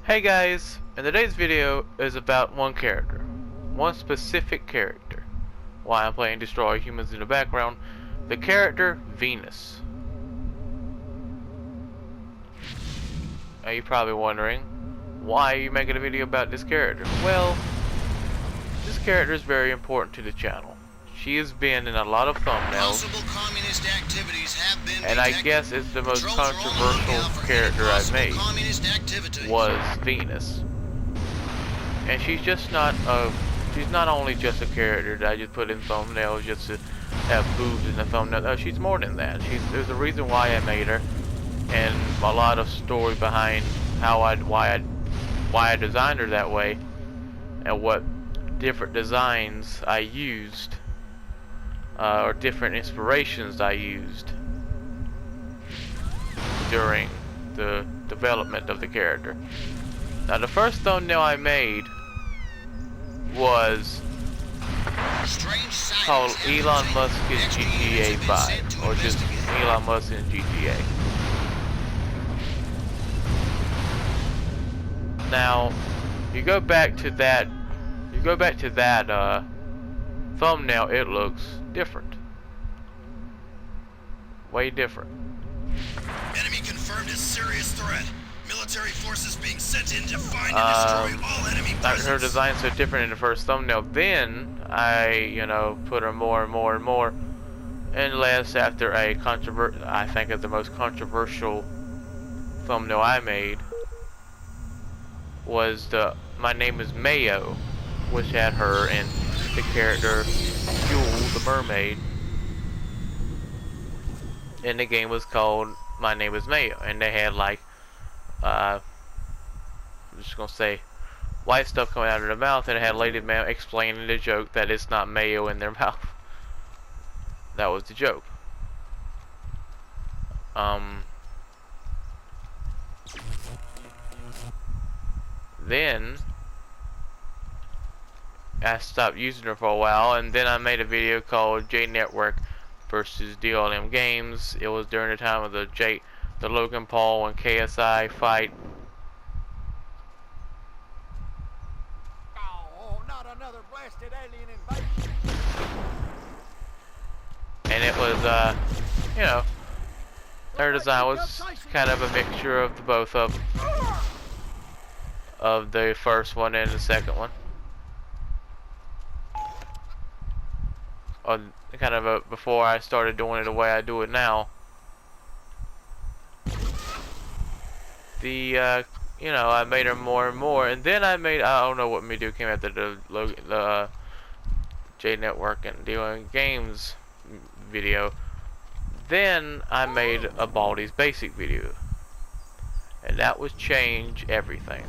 Hey guys, and today's video is about one character. One specific character. Why I'm playing Destroy Humans in the background. The character Venus. Now you're probably wondering, why are you making a video about this character? Well, this character is very important to the channel. She has been in a lot of thumbnails, and I guess it's the most controversial character I've made, was Venus. And she's just not she's not only just a character that I just put in thumbnails just to have boobs in the thumbnail. No, she's more than that. There's a reason why I made her, and a lot of story behind why I designed her that way, and what different designs I used. Or different inspirations I used during the development of the character. Now the first thumbnail I made was called Elon Musk in GTA 5, or just Elon Musk in GTA. Now you go back to that thumbnail, it looks different. Way different. Enemy confirmed as serious threat. Military forces being sent in to find and destroy all enemy presence. Her design's so different in the first thumbnail. Then I, put her more and more and more. Unless after I think it's the most controversial thumbnail I made was My Name is Mayo, which had her and the character Jewel the mermaid, and the game was called My Name is Mayo, and they had like I'm just gonna say white stuff coming out of their mouth, and it had Lady Man explaining the joke that it's not mayo in their mouth. That was the joke. Then I stopped using her for a while, and then I made a video called J Network versus DLM Games. It was during the time of the Logan Paul and KSI fight. Oh, not another blasted alien invasion. And it was, her design was kind of a mixture of the both of them. Of the first one and the second one. Or kind of before I started doing it the way I do it now. I made her more and more, and then I don't know what video came after the J Network and doing games video. Then I made a Baldi's Basic video, and that was change everything.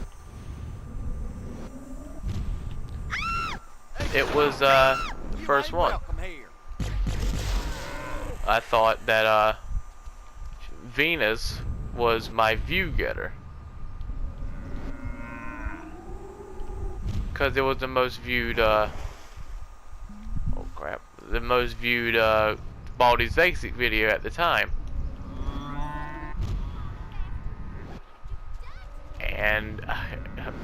It was the first one. I thought that Venus was my view getter, because it was the most viewed the most viewed Baldi's Basic video at the time. And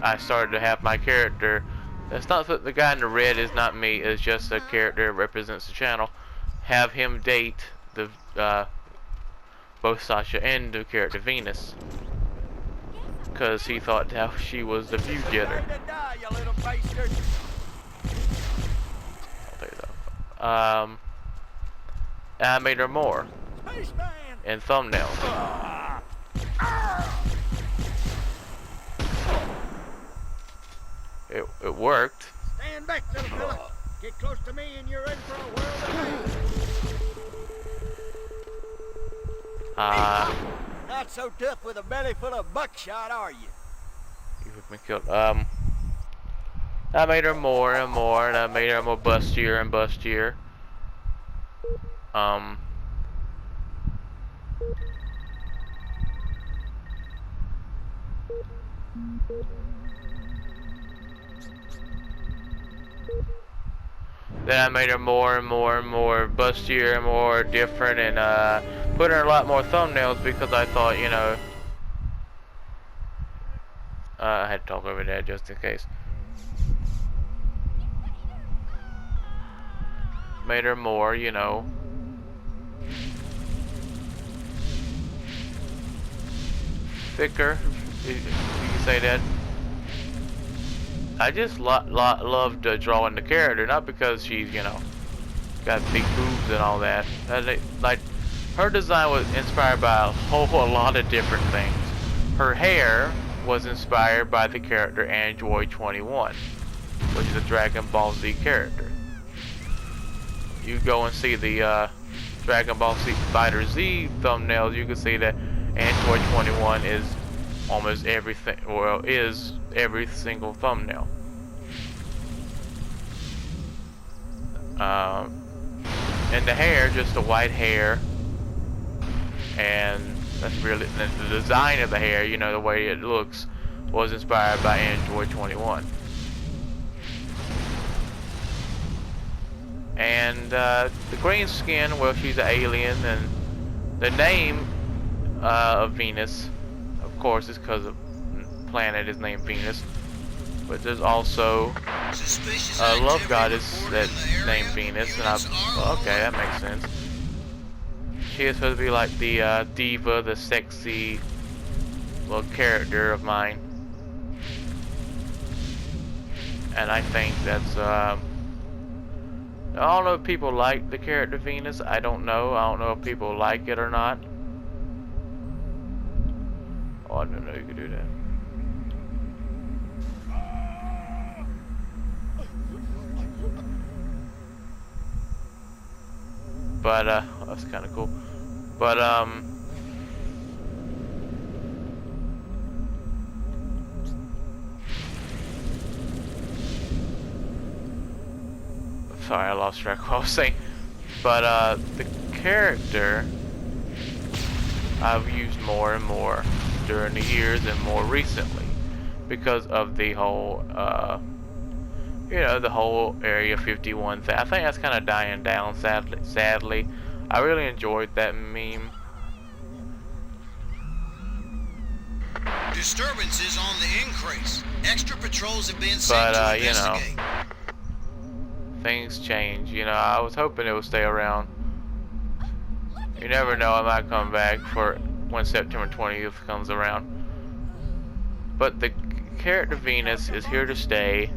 I started to have my character. That's not the guy in the red is not me. It's just a character that represents the channel. Have him date the both Sasha and the character Venus, because he thought that she was the view getter. I made her more in thumbnails. It worked. Stand back, little fella. Get close to me and you're in for a world of pain. Not so tough with a belly full of buckshot, are you? You have been killed. I made her more and more, and I made her more bustier and bustier. Then I made her more and more and more bustier and more different, and put her in a lot more thumbnails, because I thought, I had to talk over there just in case. Made her more, you know. Thicker, you can say that. I just loved drawing the character, not because she's, you know, got big boobs and all that. Like, her design was inspired by a whole lot of different things. Her hair was inspired by the character Android 21, which is a Dragon Ball Z character. You go and see the Dragon Ball Z Fighter Z thumbnails, you can see that Android 21 is almost everything, well, is every single thumbnail. And the hair, just the white hair, and that's really the design of the hair, you know, the way it looks, was inspired by Android 21. And the green skin, well, she's an alien, and the name of Venus, of course, is because the planet is named Venus. But there's also a love goddess that's named Venus, and okay, that makes sense. She is supposed to be like the diva, the sexy little character of mine, and I think that's I don't know if people like the character Venus. I don't know. I don't know if people like it or not. Oh, I didn't know you could do that. But that's kind of cool. But sorry, I lost track of what I was saying. But the character I've used more and more during the years, and more recently, because of the whole you know, the whole Area 51 thing. I think that's kind of dying down, sadly. I really enjoyed that meme. Disturbances on the increase. Extra patrols have been sent to investigate. You know, things change. You know, I was hoping it would stay around. You never know, I might come back for when September 20th comes around. But the character Venus is here to stay.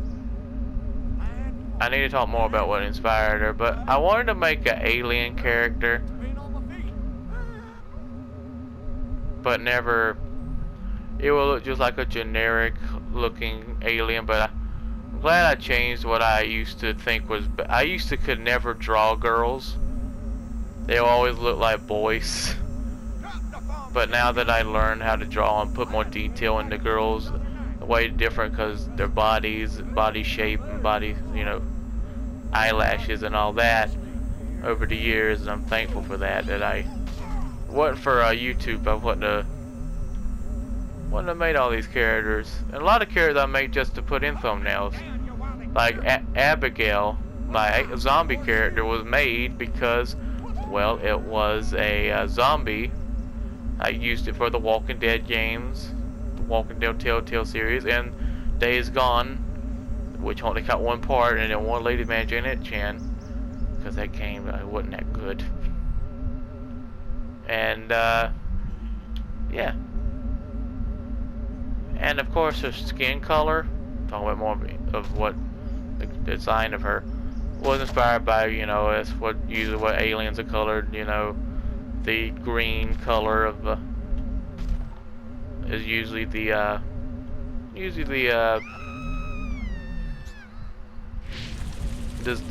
I need to talk more about what inspired her, but I wanted to make an alien character, but never. It will look just like a generic looking alien, but I'm glad I changed what I used to think was. I used to could never draw girls. They always look like boys. But now that I learned how to draw and put more detail into girls, way different because their bodies, body shape, and body, you know, eyelashes and all that over the years, and I'm thankful for that. That I wasn't for YouTube, I wouldn't have made all these characters, and a lot of characters I made just to put in thumbnails. Like Abigail, my zombie character, was made because, well, it was a zombie. I used it for the Walking Dead games, Walking Dead Telltale series, and Days Gone, which only got one part, and then one lady man, Janet Chan, because that game wasn't that good. And yeah, and of course her skin color, talking about more of what the design of her was inspired by, you know, as what usually what aliens are colored, you know, the green color of is usually the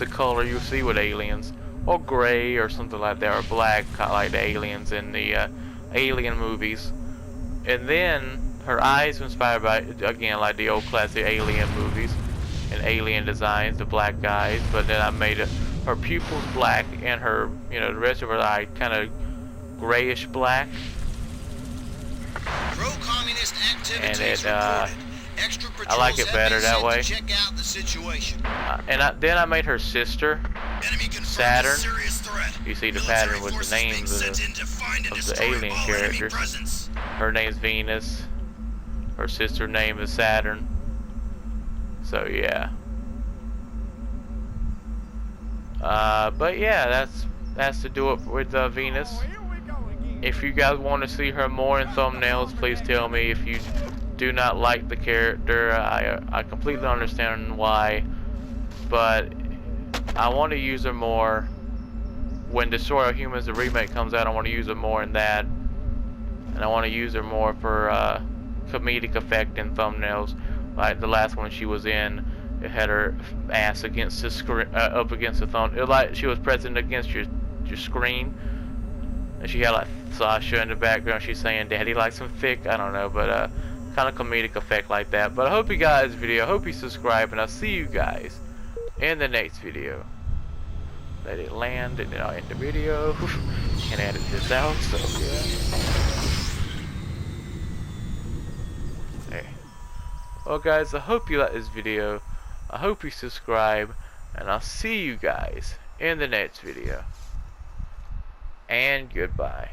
color you see with aliens, or gray or something like that, or black, kind of like the aliens in the alien movies. And then her eyes were inspired by, again, like the old classic alien movies and alien designs, the black eyes. But then I made her pupils black, and her, you know, the rest of her eye kind of grayish black. Pro-communist And activities it, Extra I like it patrols have better been that sent way. to check out the situation. Then I made her sister Enemy confirmed a Saturn. serious threat. You see the Military pattern with forces the being names sent in to find and of the destroy alien all enemy characters. presence. Her name's Venus. Her sister name is Saturn. So yeah. But yeah, that's to do it with Venus. If you guys want to see her more in thumbnails, please tell me. If you do not like the character, I completely understand why, but I want to use her more when Destroy All Humans, the remake, comes out. I want to use her more in that, and I want to use her more for comedic effect in thumbnails, like the last one she was in. It had her ass against the screen, up against the thumb. It was like she was pressing against your screen, and she had like Sasha in the background. She's saying, "Daddy likes some thick." I don't know, but kind of comedic effect like that. But I hope you guys video. I hope you subscribe, and I'll see you guys in the next video. Let it land, and then I'll end the video. Can edit this out, so yeah. Hey. Well, guys, I hope you like this video. I hope you subscribe, and I'll see you guys in the next video. And goodbye.